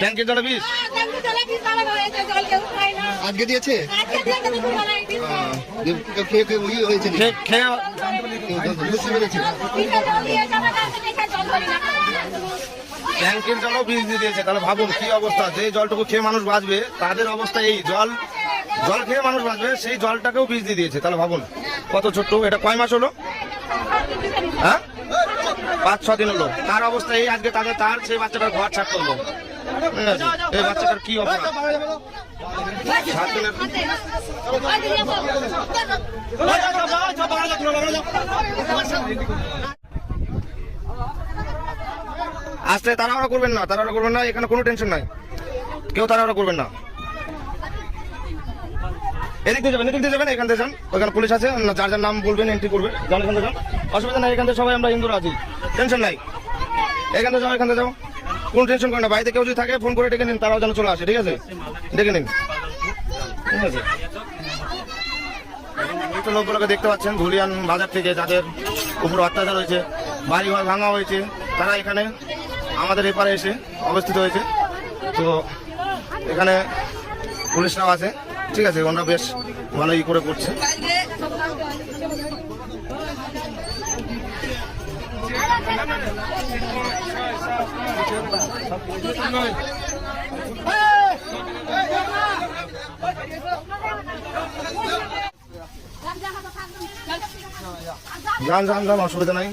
ট্যাঙ্কির জলে বিষ আজকে দিয়েছে খেয়ে খেয়ে ওই হয়েছে খেয়ে বুঝতে পেরেছি। ট্যাঙ্কির জলও বিষ দিয়ে দিয়েছে। তাহলে ভাবুন কি অবস্থা, যে জলটুকু খেয়ে মানুষ বাঁচবে তাদের অবস্থা এই। জল খেয়ে মানুষ বাঁচবে, সেই জলটাকেও বিষ দিয়ে দিয়েছে। তাহলে ভাবুন কত ছোট্ট। এটা কয় মাস হলো? হ্যাঁ 5-6 দিন হলো। তার অবস্থা এই। আজকে তার সেই বাচ্চাটার ঘর ছাড়তে হলো। ঠিক আছে, এই বাচ্চাটার কি অবস্থা। 7 দিনের আস্তে তাড়াহুড়া করবেন না, তাড়াহুড়া করবেন না। এখানে কোনো টেনশন নাই, কেউ তাড়াহুড়া করবেন না। এদিক দিয়ে যাবেন, এখান থেকে যান। ওখানে পুলিশ আছে, যার যার নাম বলবেন এন্ট্রি করবে। যান এখান থেকে যান, অসুবিধা নাই। এখান থেকে সবাই আমরা হিন্দুরা আছি, টেনশন নাই। এখান থেকে যাও, কোনো টেনশন করেন না। বাড়িতে কেউ যদি থাকে ফোন করে ডেকে নিন, তারাও যেন চলে আসে। ঠিক আছে, ডেকে নিন। ঠিক আছে, এই তো লোকগুলোকে দেখতে পাচ্ছেন ধুলিয়ান বাজার থেকে, যাদের উপর অত্যাচার হয়েছে, বাড়িঘর ভাঙা হয়েছে, তারা এখানে আমাদের এপারে এসে অবস্থিত হয়েছে। তো এখানে পুলিশরাও আছে। ঠিক আছে, ওনারা বেশ ভালোই করে করছে। যান, অসুবিধা নাই।